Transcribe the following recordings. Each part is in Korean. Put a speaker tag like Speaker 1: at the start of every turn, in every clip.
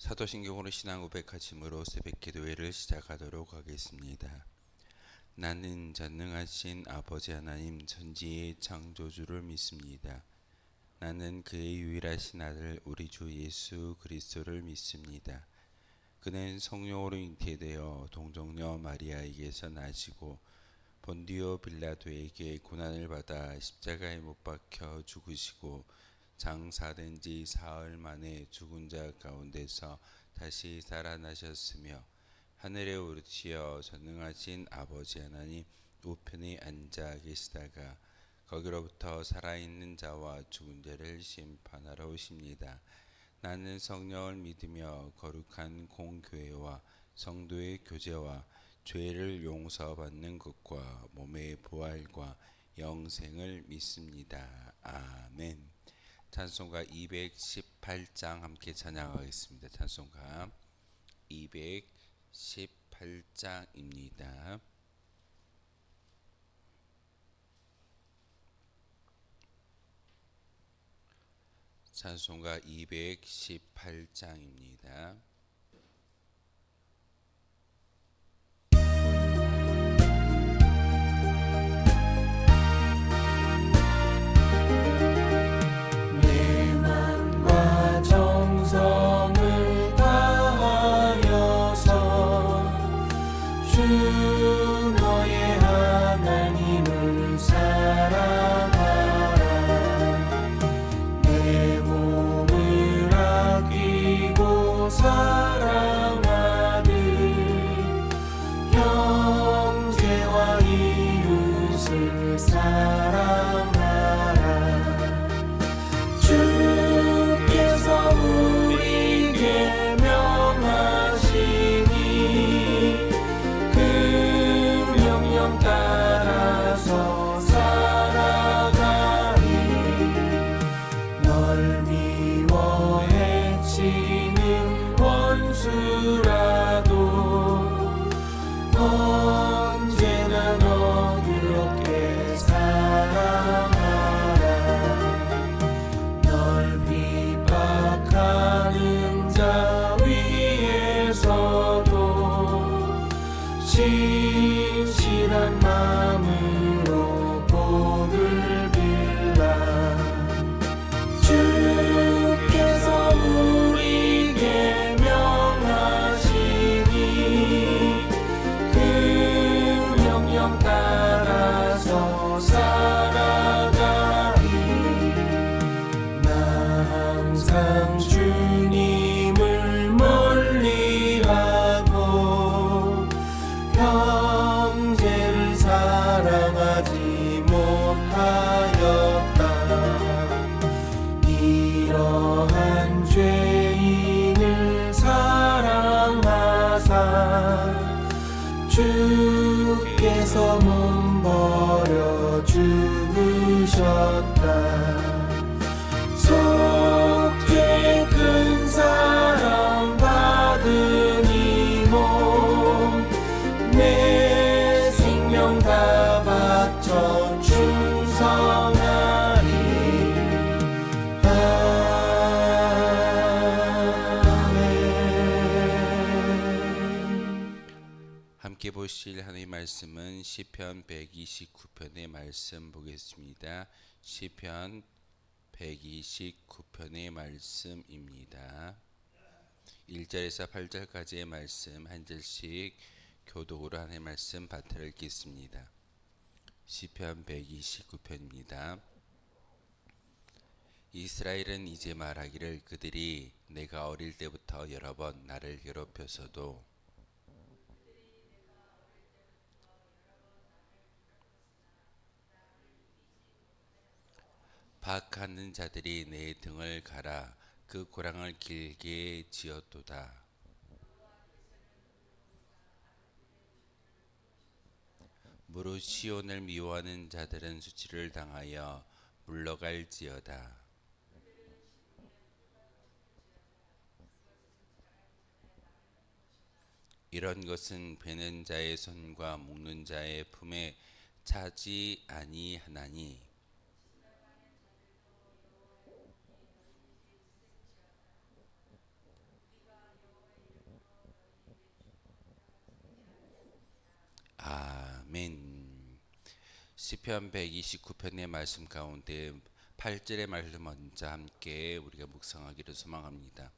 Speaker 1: 사도신경으로 신앙 고백하심으로 새벽 기도회를 시작하도록 하겠습니다. 나는 전능하신 아버지 하나님 천지의 창조주를 믿습니다. 나는 그의 유일하신 아들 우리 주 예수 그리스도를 믿습니다. 그는 성령으로 잉태되어 동정녀 마리아에게서 나시고 본디오 빌라도에게 고난을 받아 십자가에 못 박혀 죽으시고 장사된 지 사흘 만에 죽은 자 가운데서 다시 살아나셨으며 하늘에 오르시어 전능하신 아버지 하나님 우편에 앉아 계시다가 거기로부터 살아있는 자와 죽은 자를 심판하러 오십니다. 나는 성령을 믿으며 거룩한 공교회와 성도의 교제와 죄를 용서받는 것과 몸의 부활과 영생을 믿습니다. 아멘. 찬송가 218장 함께 찬양하겠습니다. 찬송가 218장입니다. 찬송가 218장입니다.
Speaker 2: 진실한 마음으로 복을 빌라. 주께서 우리에게 명하시니 그 명령 따라서 살아가리. 나 항상 주님을 멀리하고 형제를 사랑하지 못하였다. 이러한 죄인을 사랑하사 주께서 몸버려 죽으셨다. 속죄 큰 사랑 받은 이몸 내 생명 다 바쳐 충성하리. 아멘.
Speaker 1: 함께 보실 하나님의 말씀은 시편 129편의 말씀 보겠습니다. 시편 129편의 말씀입니다. 1절에서 8절까지의 말씀 한 절씩 교독으로 하나님의 말씀 받들어 읽겠습니다. 시편 129편입니다. 이스라엘은 이제 말하기를 그들이 내가 어릴 때부터 여러 번 나를 괴롭혀서도 파악하는 자들이 내 등을 갈아 그 고랑을 길게 지었도다. 무릇 시온을 미워하는 자들은 수치를 당하여 물러갈지어다. 이런 것은 베는 자의 손과 묶는 자의 품에 차지 아니하나니 시편 129편의 말씀 가운데 8절의 말씀 먼저 함께 우리가 묵상하기를 소망합니다.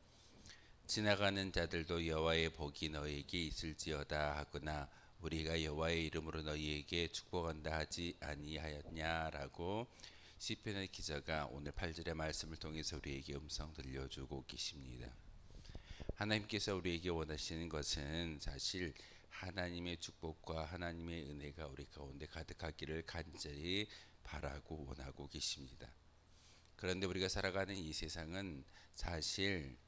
Speaker 1: 지나가는 자들도 여호와의 복이 너희에게 있을지어다 하거나 우리가 여호와의 이름으로 너희에게 축복한다 하지 아니하였냐라고 시편의 기자가 오늘 8절의 말씀을 통해서 우리에게 음성 들려주고 계십니다. 하나님께서 우리에게 원하시는 것은 사실 하나님의 축복과 하나님의 은혜가 우리 가운데 가득하기를 간절히 바라고 원하고 계십니다. 그런데 우리가 살아가는 이 세상은 사실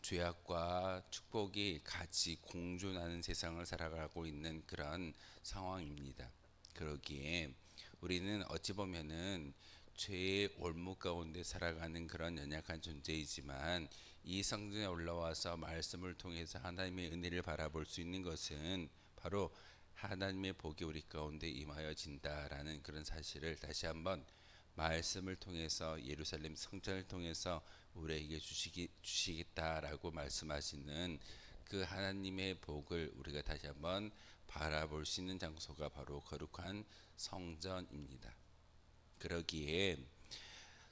Speaker 1: 죄악과 축복이 같이 공존하는 세상을 살아가고 있는 그런 상황입니다. 그러기에 우리는 어찌 보면은 죄의 올무 가운데 살아가는 그런 연약한 존재이지만 이 성전에 올라와서 말씀을 통해서 하나님의 은혜를 바라볼 수 있는 것은 바로 하나님의 복이 우리 가운데 임하여진다라는 그런 사실을 다시 한번 말씀을 통해서 예루살렘 성전을 통해서 우리에게 주시겠다라고 말씀하시는 그 하나님의 복을 우리가 다시 한번 바라볼 수 있는 장소가 바로 거룩한 성전입니다. 그러기에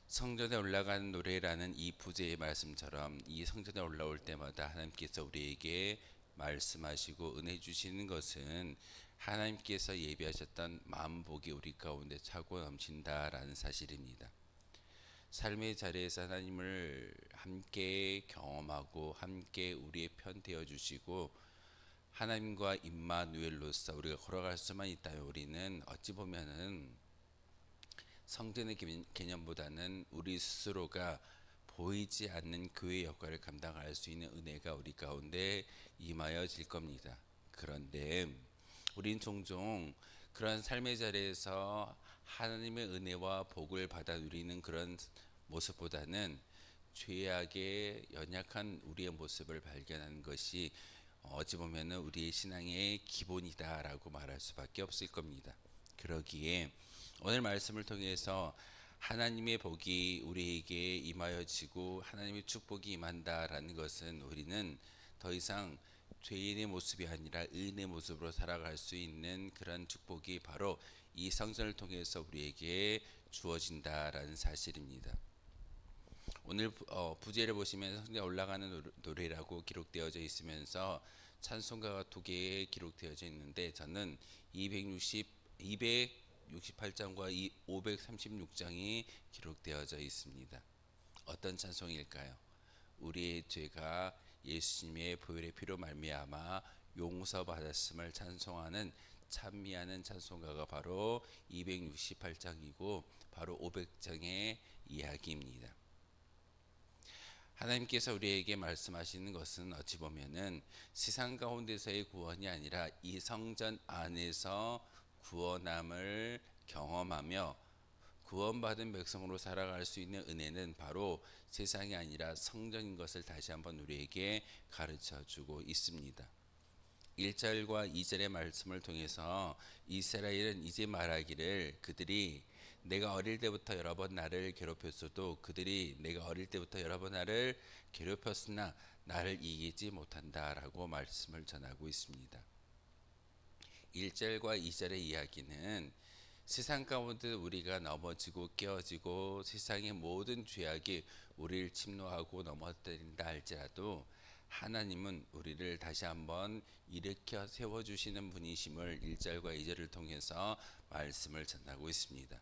Speaker 1: 성전에 올라가는 노래라는 이 부제의 말씀처럼 이 성전에 올라올 때마다 하나님께서 우리에게 말씀하시고 은혜 주시는 것은 하나님께서 예비하셨던 만복이 우리 가운데 차고 넘친다라는 사실입니다. 삶의 자리에서 하나님을 함께 경험하고 함께 우리의 편 되어 주시고 하나님과 임마누엘로서 우리가 걸어갈 수만 있다면 우리는 어찌 보면은 성전의 개념보다는 우리 스스로가 보이지 않는 교회 역할을 감당할 수 있는 은혜가 우리 가운데 임하여질 겁니다. 그런데 우린 종종 그런 삶의 자리에서 하나님의 은혜와 복을 받아 누리는 그런 모습보다는 죄악의 연약한 우리의 모습을 발견하는 것이 어찌 보면은 우리의 신앙의 기본이다라고 말할 수밖에 없을 겁니다. 그러기에 오늘 말씀을 통해서 하나님의 복이 우리에게 임하여지고 하나님의 축복이 임한다라는 것은 우리는 더 이상 죄인의 모습이 아니라 의인의 모습으로 살아갈 수 있는 그런 축복이 바로 이 성전을 통해서 우리에게 주어진다라는 사실입니다. 오늘 부제를 보시면 성전에 올라가는 노래라고 기록되어져 있으면서 찬송가가 2개 기록되어져 있는데 저는 268장과 536장이 기록되어져 있습니다. 어떤 찬송일까요? 우리의 죄가 예수님의 보혈의 피로 말미암아 용서받았음을 찬송하는 찬미하는 찬송가가 바로 268장이고 바로 500장의 이야기입니다. 하나님께서 우리에게 말씀하시는 것은 어찌 보면은 세상 가운데서의 구원이 아니라 이 성전 안에서 구원함을 경험하며 구원받은 백성으로 살아갈 수 있는 은혜는 바로 세상이 아니라 성전인 것을 다시 한번 우리에게 가르쳐 주고 있습니다. 1절과 2절의 말씀을 통해서 이스라엘은 이제 말하기를 그들이 내가 어릴 때부터 여러 번 나를 괴롭혔어도 그들이 내가 어릴 때부터 여러 번 나를 괴롭혔으나 나를 이기지 못한다라고 말씀을 전하고 있습니다. 1절과 2절의 이야기는 세상 가운데 우리가 넘어지고 깨어지고 세상의 모든 죄악이 우리를 침노하고 넘어뜨린다 할지라도 하나님은 우리를 다시 한번 일으켜 세워주시는 분이심을 1절과 2절을 통해서 말씀을 전하고 있습니다.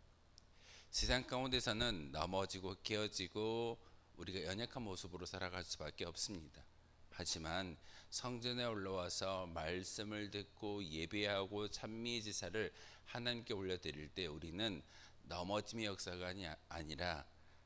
Speaker 1: 세상 가운데서는 넘어지고 깨어지고 우리가 연약한 모습으로 살아갈 수밖에 없습니다. 하지만 성전에 올라와서 말씀을 듣고 예배하고 찬미의 제사를 하나님께 올려드릴 때 우리는 넘어짐의 역사가 아니라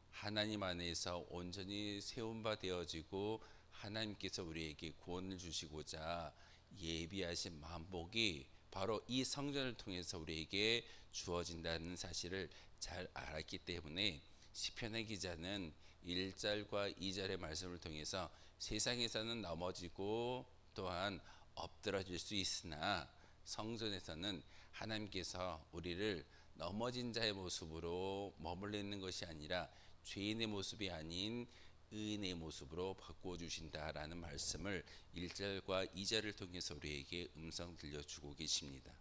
Speaker 1: 하나님 안에서 온전히 세운 바 되어지고 하나님께서 우리에게 구원을 주시고자 예비하신 만복이 바로 이 성전을 통해서 우리에게 주어진다는 사실을 잘 알았기 때문에 시편의 기자는 1절과 2절의 말씀을 통해서 세상에서는 넘어지고 또한 엎드러질 수 있으나 성전에서는 하나님께서 우리를 넘어진 자의 모습으로 머물리는 것이 아니라 죄인의 모습이 아닌 의인의 모습으로 바꾸어 주신다라는 말씀을 1절과 2절을 통해서 우리에게 음성 들려주고 계십니다.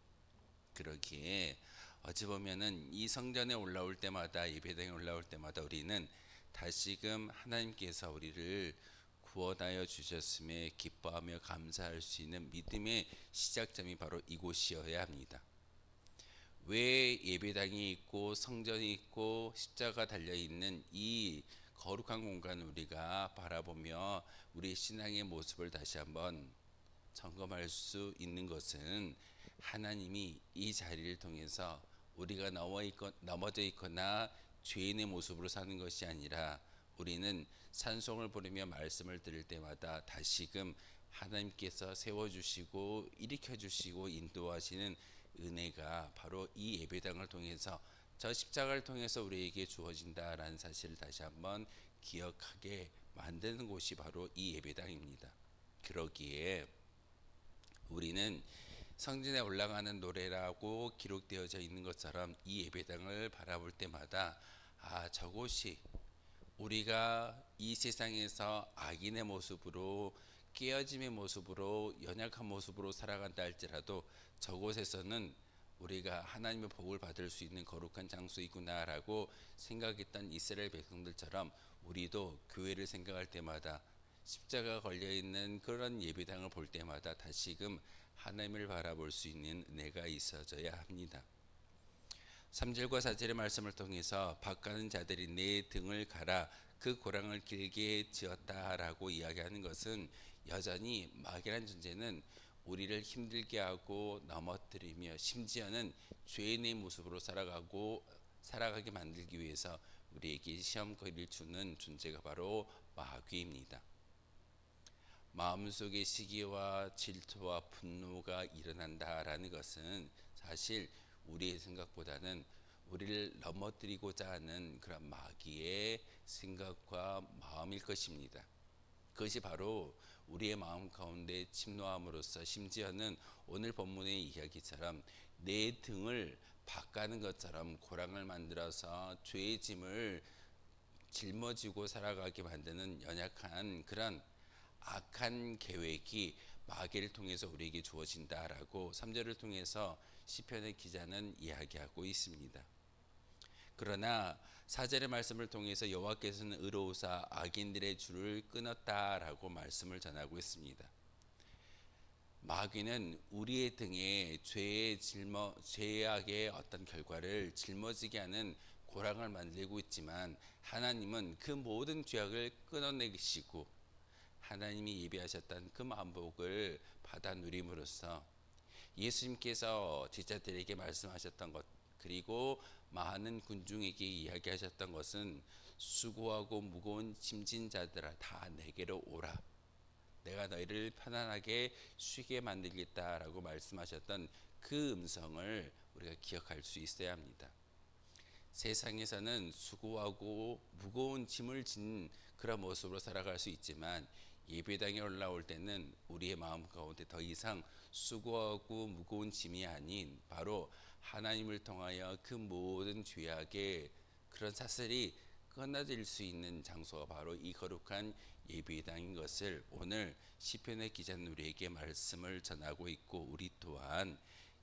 Speaker 1: 그러기에 어찌 보면은 이 성전에 올라올 때마다, 예배당에 올라올 때마다 우리는 다시금 하나님께서 우리를 구원하여 주셨음에 기뻐하며 감사할 수 있는 믿음의 시작점이 바로 이곳이어야 합니다. 왜 예배당이 있고 성전이 있고 십자가 달려 있는 이 거룩한 공간을 우리가 바라보며 우리 신앙의 모습을 다시 한번 점검할 수 있는 것은 하나님이 이 자리를 통해서 우리가 넘어져 있거나 죄인의 모습으로 사는 것이 아니라 우리는 찬송을 부르며 말씀을 들을 때마다 다시금 하나님께서 세워주시고 일으켜주시고 인도하시는 은혜가 바로 이 예배당을 통해서, 저 십자가를 통해서 우리에게 주어진다라는 사실을 다시 한번 기억하게 만드는 곳이 바로 이 예배당입니다. 그러기에 우리는 성전에 올라가는 노래라고 기록되어져 있는 것처럼 이 예배당을 바라볼 때마다 저곳이 우리가 이 세상에서 악인의 모습으로, 깨어짐의 모습으로, 연약한 모습으로 살아간다 할지라도 저곳에서는 우리가 하나님의 복을 받을 수 있는 거룩한 장소이구나라고 생각했던 이스라엘 백성들처럼 우리도 교회를 생각할 때마다, 십자가 걸려있는 그런 예배당을 볼 때마다 다시금 하나님을 바라볼 수 있는 은혜가 있어져야 합니다. 3절과 4절의 말씀을 통해서 밭가는 자들이 내 등을 갈아 그 고랑을 길게 지었다라고 이야기하는 것은 여전히 마귀란 존재는 우리를 힘들게 하고 넘어뜨리며 심지어는 죄인의 모습으로 살아가게 만들기 위해서 우리에게 시험거리를 주는 존재가 바로 마귀입니다. 마음속에 시기와 질투와 분노가 일어난다라는 것은 사실 우리의 생각보다는 우리를 넘어뜨리고자 하는 그런 마귀의 생각과 마음일 것입니다. 그것이 바로 우리의 마음 가운데 침노함으로써 심지어는 오늘 본문의 이야기처럼 내 등을 밭가는 것처럼 고랑을 만들어서 죄의 짐을 짊어지고 살아가게 만드는 연약한 그런 악한 계획이 마귀를 통해서 우리에게 주어진다라고 3절을 통해서 시편의 기자는 이야기하고 있습니다. 그러나 4절의 말씀을 통해서 여호와께서는 의로우사 악인들의 줄을 끊었다라고 말씀을 전하고 있습니다. 마귀는 우리의 등에 죄악의 어떤 결과를 짊어지게 하는 고랑을 만들고 있지만 하나님은 그 모든 죄악을 끊어내시고 하나님이 예비하셨던 그 만복을 받아 누림으로써 예수님께서 제자들에게 말씀하셨던 것, 그리고 많은 군중에게 이야기하셨던 것은 수고하고 무거운 짐진 자들아 다 내게로 오라, 내가 너희를 편안하게 쉬게 만들겠다라고 말씀하셨던 그 음성을 우리가 기억할 수 있어야 합니다. 세상에서는 수고하고 무거운 짐을 진 그런 모습으로 살아갈 수 있지만 예배당에 올라올 때는 우리의 마음 가운데 더 이상 수고하고 무거운 짐이 아닌 바로 하나님을 통하여 그 모든 죄악의 그런 사슬이 끊어질 수 있는 장소가 바로 이 거룩한 예배당인 것을 오늘 시편의 기자는 우리에게 말씀을 전하고 있고, 우리 또한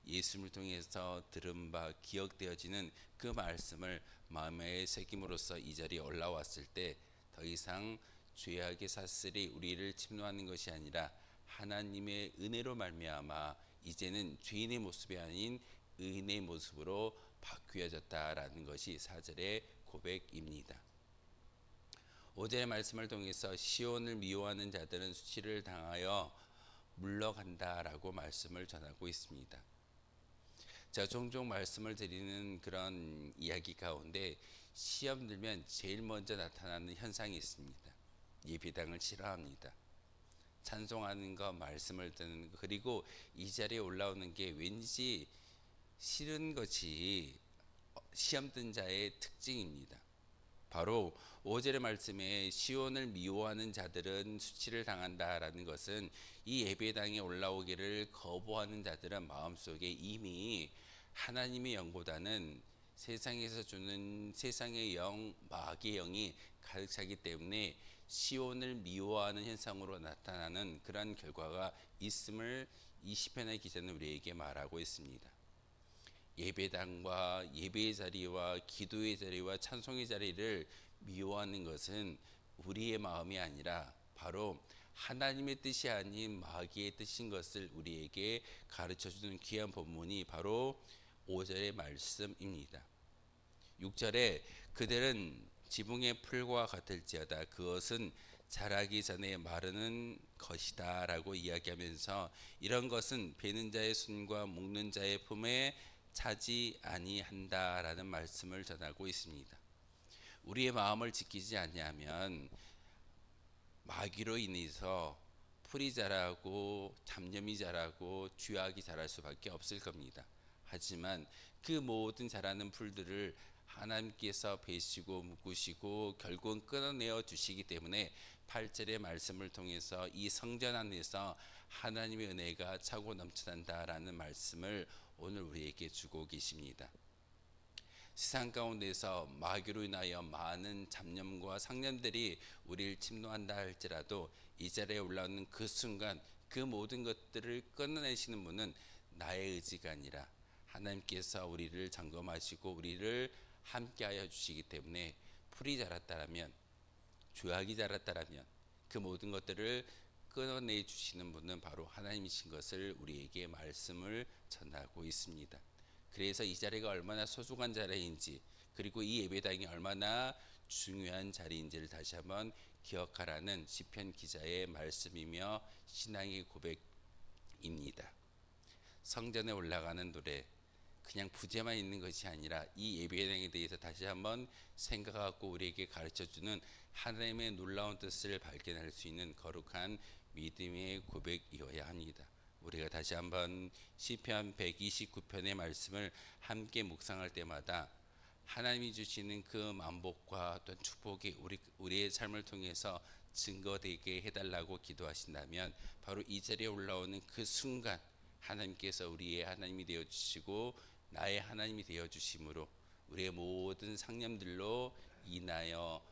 Speaker 1: 예수님을 통해서 들은 바 기억되어지는 그 말씀을 마음에 새김으로써 이 자리에 올라왔을 때 더 이상 죄악의 사슬이 우리를 침노하는 것이 아니라 하나님의 은혜로 말미암아 이제는 죄인의 모습이 아닌 의인의 모습으로 바뀌어졌다라는 것이 4절의 고백입니다. 5절의 말씀을 통해서 시온을 미워하는 자들은 수치를 당하여 물러간다라고 말씀을 전하고 있습니다. 제가 종종 말씀을 드리는 그런 이야기 가운데 시험 들면 제일 먼저 나타나는 현상이 있습니다. 예배당을 싫어합니다. 찬송하는 것, 말씀을 듣는 것, 그리고 이 자리에 올라오는 게 왠지 싫은 것이 시험 든 자의 특징입니다. 바로 5절의 말씀에 시온을 미워하는 자들은 수치를 당한다라는 것은 이 예배당에 올라오기를 거부하는 자들은 마음속에 이미 하나님의 영보다는 세상에서 주는 세상의 영, 마귀의 영이 가득 차기 때문에 시온을 미워하는 현상으로 나타나는 그러한 결과가 있음을 이 시편의 기자는 우리에게 말하고 있습니다. 예배당과 예배의 자리와 기도의 자리와 찬송의 자리를 미워하는 것은 우리의 마음이 아니라 바로 하나님의 뜻이 아닌 마귀의 뜻인 것을 우리에게 가르쳐주는 귀한 본문이 바로 5절의 말씀입니다. 6절에 그들은 지붕의 풀과 같을지어다 그것은 자라기 전에 마르는 것이다 라고 이야기하면서 이런 것은 베는 자의 손과 묶는 자의 품에 차지 아니한다 라는 말씀을 전하고 있습니다. 우리의 마음을 지키지 아니하면 마귀로 인해서 풀이 자라고 잡념이 자라고 죄악이 자랄 수밖에 없을 겁니다. 하지만 그 모든 자라는 풀들을 하나님께서 베시고 묶으시고 결국은 끊어내어 주시기 때문에 8절의 말씀을 통해서 이 성전 안에서 하나님의 은혜가 차고 넘쳐난다라는 말씀을 오늘 우리에게 주고 계십니다. 세상 가운데서 마귀로 인하여 많은 잡념과 상념들이 우리를 침노한다 할지라도 이 자리에 올라오는 그 순간 그 모든 것들을 끊어내시는 분은 나의 의지가 아니라 하나님께서 우리를 점검하시고 우리를 함께하여 주시기 때문에 풀이 자랐다라면 죄악이 자랐다라면 그 모든 것들을 끊어내 주시는 분은 바로 하나님이신 것을 우리에게 말씀을 전하고 있습니다. 그래서 이 자리가 얼마나 소중한 자리인지 그리고 이 예배당이 얼마나 중요한 자리인지를 다시 한번 기억하라는 시편 기자의 말씀이며 신앙의 고백입니다. 성전에 올라가는 노래 그냥 부제만 있는 것이 아니라 이 예배당에 대해서 다시 한번 생각하고 우리에게 가르쳐주는 하나님의 놀라운 뜻을 발견할 수 있는 거룩한 믿음의 고백이어야 합니다. 우리가 다시 한번 시편 129편의 말씀을 함께 묵상할 때마다 하나님이 주시는 그 만복과 어떤 축복이 우리의 삶을 통해서 증거되게 해달라고 기도하신다면 바로 이 자리에 올라오는 그 순간 하나님께서 우리의 하나님이 되어주시고 나의 하나님이 되어주심으로 우리의 모든 상념들로 인하여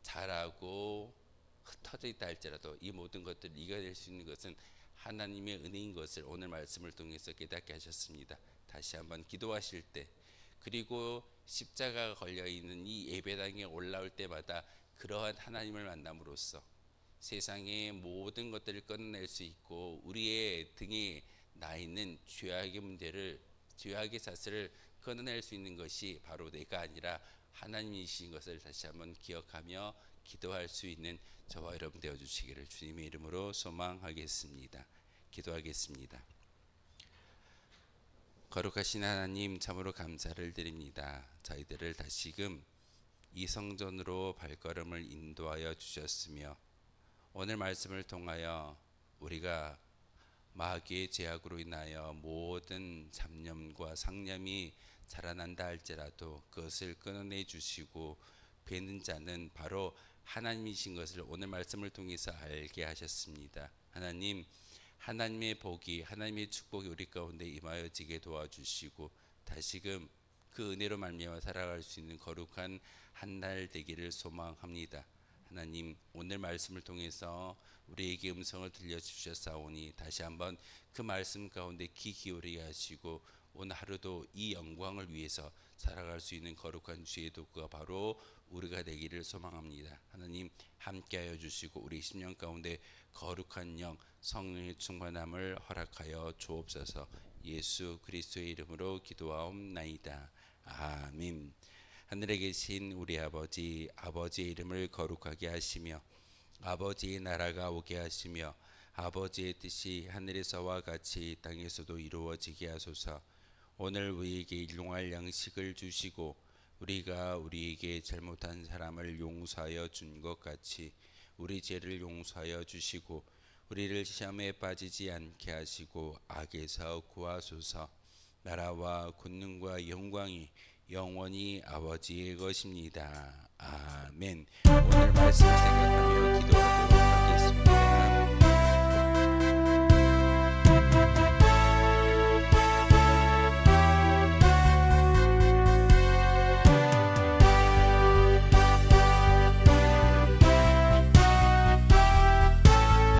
Speaker 1: 자라고 흩어져 있다 할지라도 이 모든 것들을 이겨낼 수 있는 것은 하나님의 은혜인 것을 오늘 말씀을 통해서 깨닫게 하셨습니다. 다시 한번 기도하실 때 그리고 십자가가 걸려있는 이 예배당에 올라올 때마다 그러한 하나님을 만남으로써 세상의 모든 것들을 끊어낼 수 있고 우리의 등에 나 있는 죄악의 문제를 죄악의 사슬을 끊어낼 수 있는 것이 바로 내가 아니라 하나님이신 것을 다시 한번 기억하며 기도할 수 있는 저와 여러분 되어 주시기를 주님의 이름으로 소망하겠습니다. 기도하겠습니다. 거룩하신 하나님 참으로 감사를 드립니다. 저희들을 다시금 이 성전으로 발걸음을 인도하여 주셨으며 오늘 말씀을 통하여 우리가 마귀의 죄악으로 인하여 모든 잡념과 상념이 자라난다 할지라도 그것을 끊어내 주시고 베는 자는 바로 하나님이신 것을 오늘 말씀을 통해서 알게 하셨습니다. 하나님, 하나님의 복이 하나님의 축복이 우리 가운데 임하여지게 도와주시고 다시금 그 은혜로 말미암아 살아갈 수 있는 거룩한 한 날 되기를 소망합니다. 하나님, 오늘 말씀을 통해서 우리에게 음성을 들려주셨사오니 다시 한번 그 말씀 가운데 귀 기울이게 하시고 오늘 하루도 이 영광을 위해서 살아갈 수 있는 거룩한 주의 도구가 바로 우리가 되기를 소망합니다. 하나님 함께하여 주시고 우리 심령 가운데 거룩한 영 성령의 충만함을 허락하여 주옵소서. 예수 그리스도의 이름으로 기도하옵나이다. 아멘. 하늘에 계신 우리 아버지, 아버지의 이름을 거룩하게 하시며 아버지의 나라가 오게 하시며 아버지의 뜻이 하늘에서와 같이 땅에서도 이루어지게 하소서. 오늘 우리에게 일용할 양식을 주시고 우리가 우리에게 잘못한 사람을 용서하여 준 것 같이 우리 죄를 용서하여 주시고 우리를 시험에 빠지지 않게 하시고 악에서 구하소서. 나라와 권능과 영광이 영원히 아버지의 것입니다. 아멘. 오늘 말씀을 생각하며